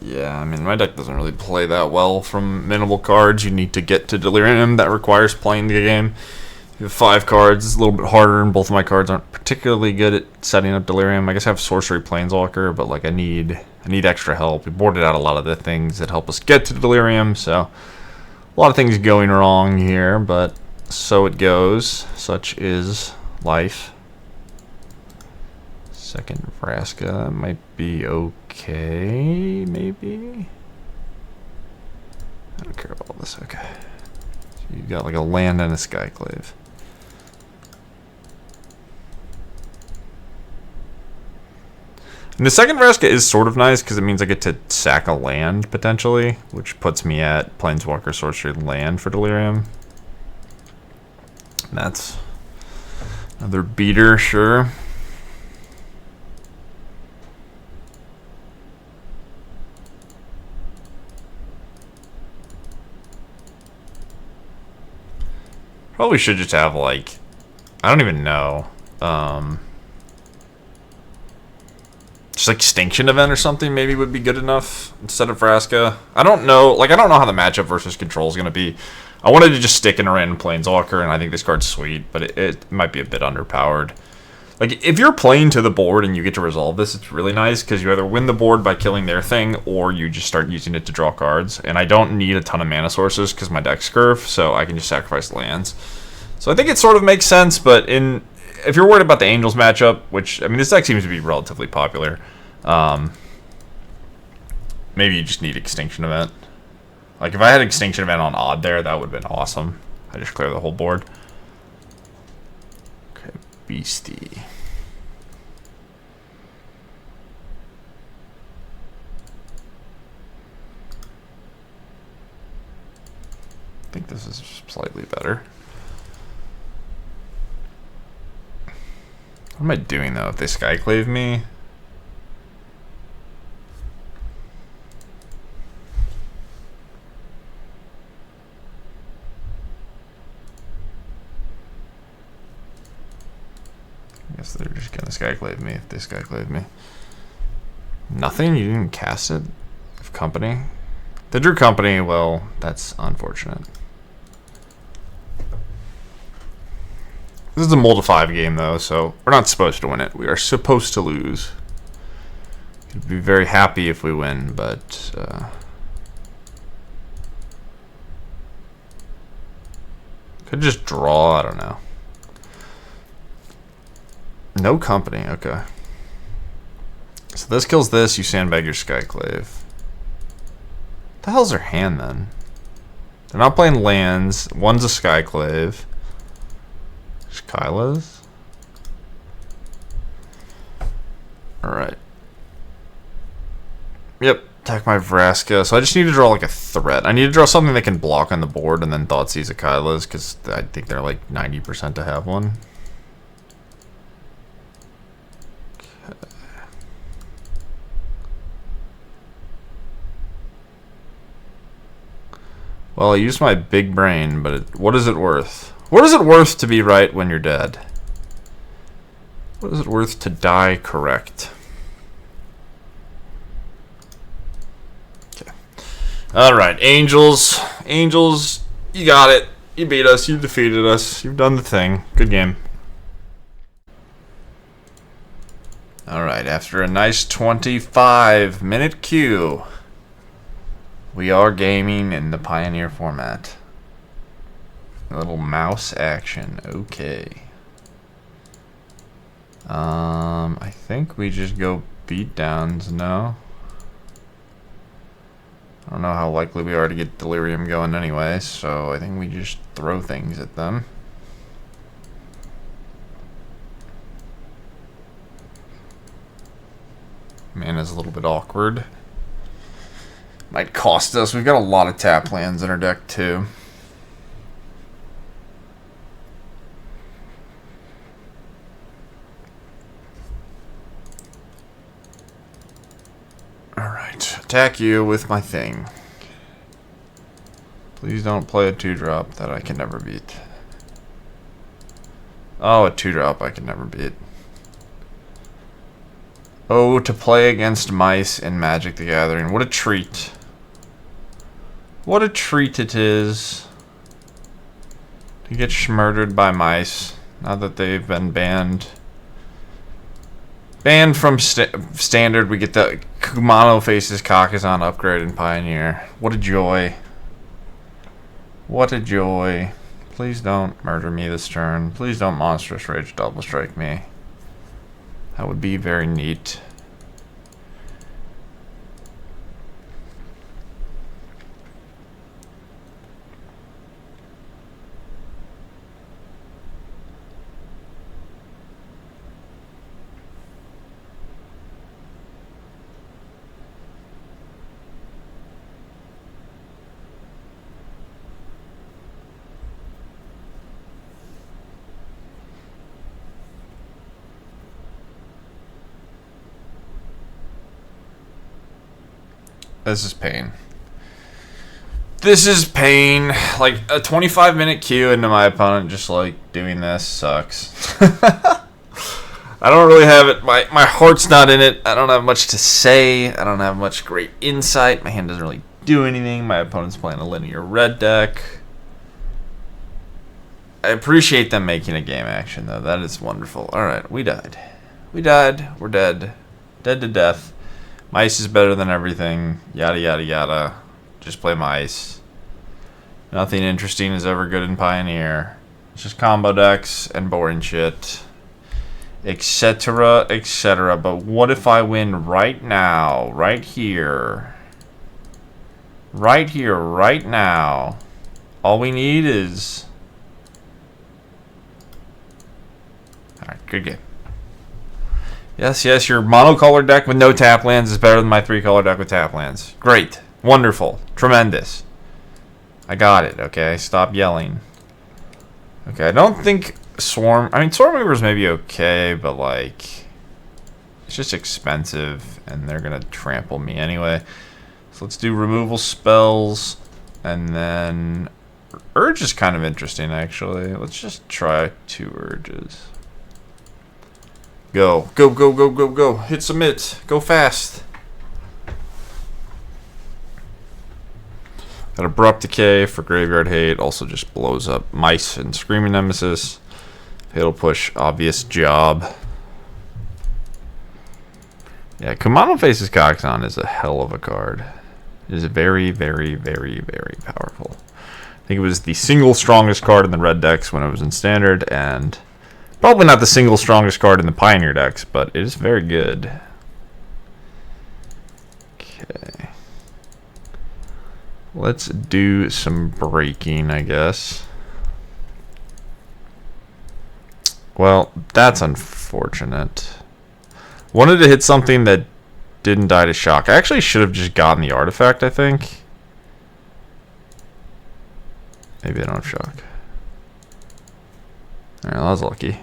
Yeah, I mean, my deck doesn't really play that well from minimal cards. You need to get to Delirium. That requires playing the game. You have 5 cards. It's a little bit harder, and both of my cards aren't particularly good at setting up Delirium. I guess I have Sorcery Planeswalker, but like I need extra help. We boarded out a lot of the things that help us get to Delirium, so a lot of things going wrong here, but so it goes. Such is life. Second Vraska might be okay, maybe? I don't care about all this, okay. So you've got like a land and a Skyclave. And the second Vraska is sort of nice because it means I get to sack a land, potentially, which puts me at Planeswalker Sorcery land for Delirium. And that's another beater, sure. Probably should just have, like, I don't even know, just like Extinction Event or something maybe would be good enough instead of Vraska. I don't know, like, I don't know how the matchup versus control is going to be. I wanted to just stick in a random Planeswalker, and I think this card's sweet, but it might be a bit underpowered. Like, if you're playing to the board and you get to resolve this, it's really nice, because you either win the board by killing their thing, or you just start using it to draw cards. And I don't need a ton of mana sources, because my deck's curve, so I can just sacrifice lands. So I think it sort of makes sense, but if you're worried about the Angels matchup, which, I mean, this deck seems to be relatively popular, maybe you just need Extinction Event. Like, if I had Extinction Event on odd there, that would have been awesome. I just clear the whole board. Okay, Beastie. I think this is slightly better. What am I doing, though, if they Skyclave me? I guess they're just gonna Skyclave me if they Skyclave me. Nothing? You didn't cast it? Of Company? They drew Company, well, that's unfortunate. This is a multi-5 game, though, so we're not supposed to win it. We are supposed to lose. I'd be very happy if we win, but... could just draw, I don't know. No Company, okay. So this kills this, you sandbag your Skyclave. What the hell's their hand, then? They're not playing lands. One's a Skyclave. Kyla's. Alright. Yep, attack my Vraska. So I just need to draw like a threat. I need to draw something that can block on the board and then Thoughtseize a Kyla's, because I think they're like 90% to have one. Okay. Well, I used my big brain, but what is it worth? What is it worth to be right when you're dead? What is it worth to die correct? Okay. Alright, Angels. Angels, you got it. You beat us. You defeated us. You've done the thing. Good game. Alright, after a nice 25-minute queue, we are gaming in the Pioneer format. A little mouse action, okay. I think we just go beat downs, no? I don't know how likely we are to get Delirium going anyway, so I think we just throw things at them. Mana's a little bit awkward. Might cost us. We've got a lot of tap lands in our deck, too. Alright, attack you with my thing. Please don't play a 2-drop that I can never beat. Oh, a 2-drop I can never beat. Oh, to play against mice in Magic the Gathering. What a treat. What a treat it is to get schmurdered by mice now that they've been banned. Banned from Standard, we get the Kumano Faces Kakazan upgrade in Pioneer. What a joy. What a joy. Please don't murder me this turn. Please don't Monstrous Rage double strike me. That would be very neat. This is pain. This is pain. Like, a 25-minute queue into my opponent just, like, doing this sucks. I don't really have it. My heart's not in it. I don't have much to say. I don't have much great insight. My hand doesn't really do anything. My opponent's playing a linear red deck. I appreciate them making a game action, though. That is wonderful. Alright, we died. We died. We're dead. Dead to death. Mice is better than everything. Yada, yada, yada. Just play mice. Nothing interesting is ever good in Pioneer. It's just combo decks and boring shit. etc., etc. But what if I win right now, right here? Right here, right now. All we need is... Alright, good game. Yes, yes, your monocolor deck with no tap lands is better than my 3-color deck with tap lands. Great. Wonderful. Tremendous. I got it, okay? Stop yelling. Okay, I don't think Swarm... I mean, Swarm Movers may be okay, but, like... It's just expensive, and they're gonna trample me anyway. So let's do removal spells, and then... Urge is kind of interesting, actually. Let's just try 2 Urges. Go. Go, go, go, go, go. Hit submit. Go fast. Got Abrupt Decay for Graveyard Hate. Also just blows up Mice and Screaming Nemesis. Fatal Push, obvious job. Yeah, Kumano Faces Coxon is a hell of a card. It is very, very, very, very powerful. I think it was the single strongest card in the red decks when it was in Standard, and... Probably not the single strongest card in the Pioneer decks, but it is very good. Okay. Let's do some breaking, I guess. Well, that's unfortunate. Wanted to hit something that didn't die to shock. I actually should have just gotten the artifact, I think. Maybe they don't have shock. Alright, that was lucky.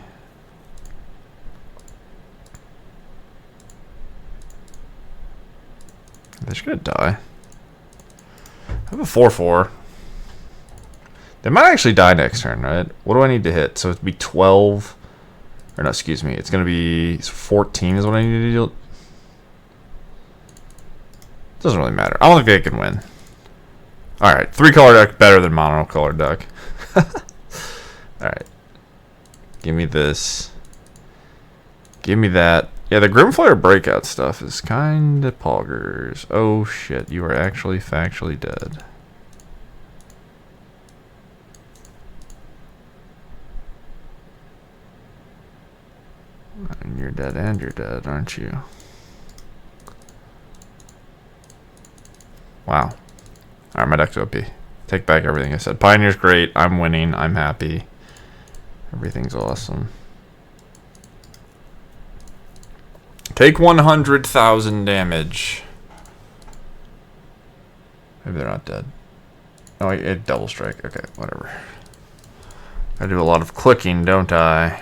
They're just gonna die. I have a 4/4. They might actually die next turn, right? What do I need to hit? So it'd be 12. Or no, excuse me. It's gonna be 14 is what I need to do. Doesn't really matter. I don't think they can win. Alright, 3-color deck better than mono-color deck. Alright. Give me this. Give me that. Yeah, the Grimflare breakout stuff is kinda poggers. Oh shit, you are actually factually dead. And you're dead, aren't you? Wow. Alright, my deck's OP. Take back everything I said. Pioneer's great. I'm winning. I'm happy. Everything's awesome. Take 100,000 damage. Maybe they're not dead. Oh, I double strike. Okay, whatever. I do a lot of clicking, don't I?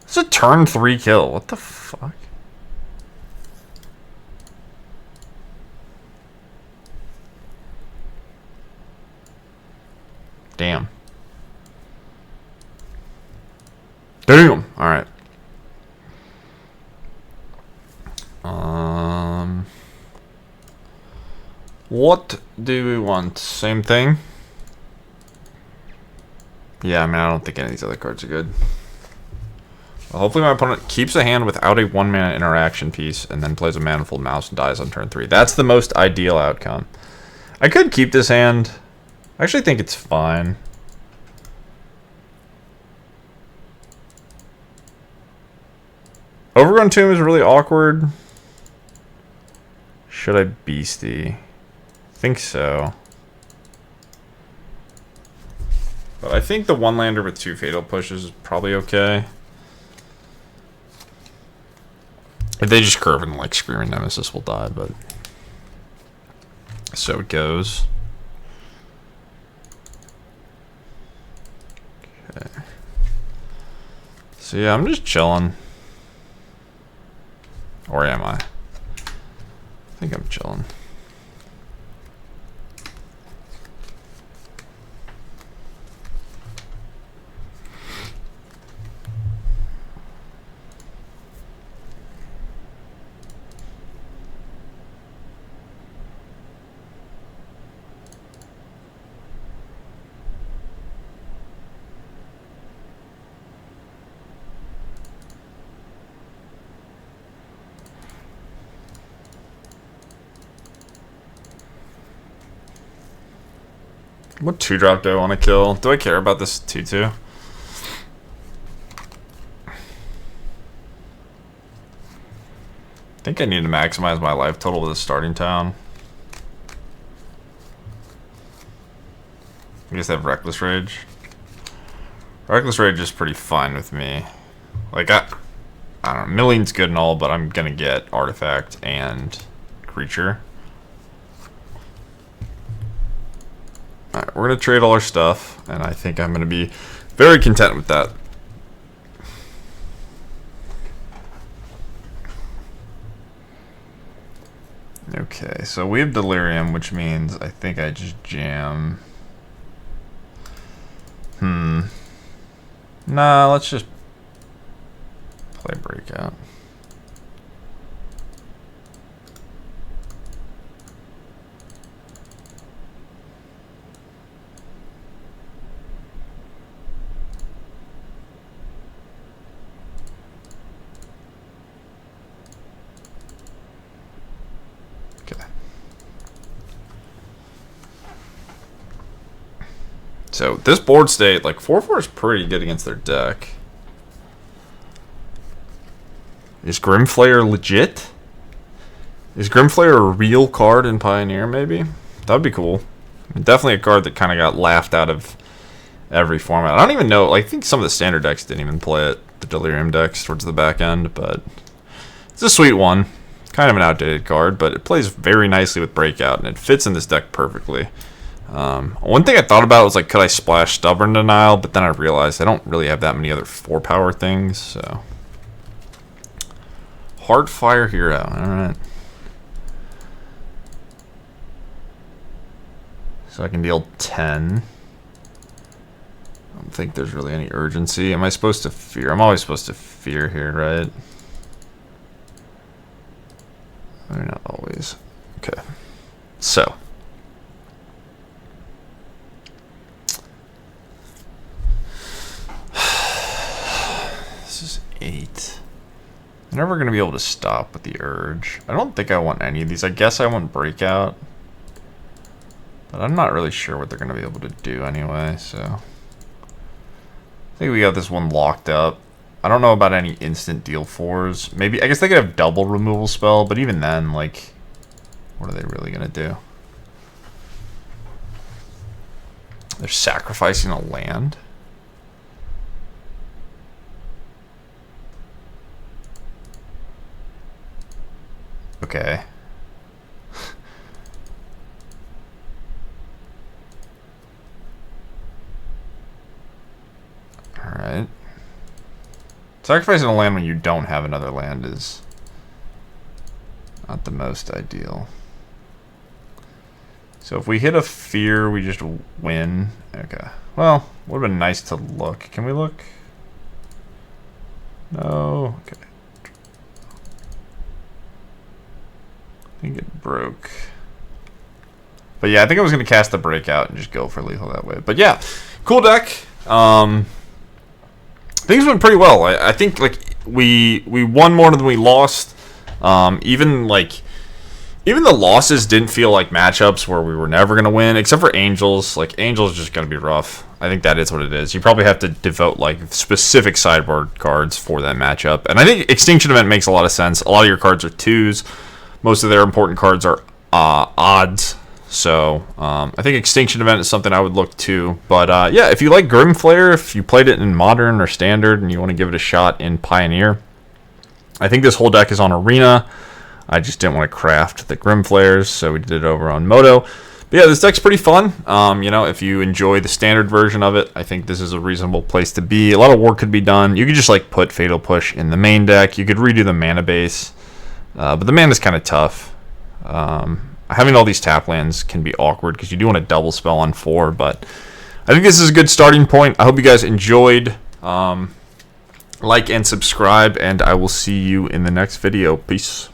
It's a turn 3 kill. What the fuck? Damn. Damn. All right. What do we want? Same thing? Yeah, I mean, I don't think any of these other cards are good. Well, hopefully my opponent keeps a hand without a 1-mana interaction piece and then plays a Manifold Mouse and dies on turn 3. That's the most ideal outcome. I could keep this hand. I actually think it's fine. Overgrown Tomb is really awkward. Should I Beastie? Think so. But I think the 1-lander with 2 Fatal Pushes is probably okay. If they just curve and like Screaming Nemesis will die, but so it goes. Okay. So yeah, I'm just chilling. Or am I? I think I'm chilling. What 2-drop do I want to kill? Do I care about this 2/2? I think I need to maximize my life total with a starting town. I guess I have Reckless Rage. Reckless Rage is pretty fine with me. Like, I don't know, Million's good and all, but I'm gonna get Artifact and Creature. Alright, we're gonna trade all our stuff, and I think I'm gonna be very content with that. Okay, so we have Delirium, which means I think I just jam. Nah, let's just play Breakout. Okay. So this board state, like 4/4 is pretty good against their deck. Is Grimflayer legit? Is Grimflayer a real card in Pioneer, maybe? That'd be cool. Definitely a card that kind of got laughed out of every format. I don't even know, like, I think some of the standard decks didn't even play it, the Delirium decks towards the back end, but it's a sweet one. Kind of an outdated card, but it plays very nicely with Breakout, and it fits in this deck perfectly. One thing I thought about was, like, could I splash Stubborn Denial, but then I realized I don't really have that many other 4-power things, so... Heartfire Hero, alright. So I can deal 10. I don't think there's really any urgency. Am I supposed to fear? I'm always supposed to fear here, right? Maybe not always. Okay. So. This is 8. I'm never going to be able to stop with the Urge. I don't think I want any of these. I guess I want Breakout. But I'm not really sure what they're going to be able to do anyway, so... I think we got this one locked up. I don't know about any instant deal 4s. Maybe, I guess they could have double removal spell, but even then, like... What are they really going to do? They're sacrificing a land? Okay. Alright. Sacrificing a land when you don't have another land is not the most ideal. So if we hit a fear, we just win. Okay. Well, would have been nice to look. Can we look? No. Okay. I think it broke. But yeah, I think I was going to cast the Breakout and just go for lethal that way. But yeah, cool deck. Things went pretty well. I think like we won more than we lost. Even the losses didn't feel like matchups where we were never going to win, except for Angels. Like, Angels is just going to be rough. I think that is what it is. You probably have to devote, like, specific sideboard cards for that matchup. And I think Extinction Event makes a lot of sense. A lot of your cards are 2s. Most of their important cards are odds. So, I think Extinction Event is something I would look to. But, yeah, if you like Grimflayer, if you played it in Modern or Standard and you want to give it a shot in Pioneer, I think this whole deck is on Arena. I just didn't want to craft the Grimflayers, so we did it over on Moto. But yeah, this deck's pretty fun. You know, if you enjoy the standard version of it, I think this is a reasonable place to be. A lot of work could be done. You could just like put Fatal Push in the main deck. You could redo the mana base, but the mana's kind of tough. Having all these tap lands can be awkward because you do want to double spell on 4, but I think this is a good starting point. I hope you guys enjoyed. Like and subscribe, and I will see you in the next video. Peace.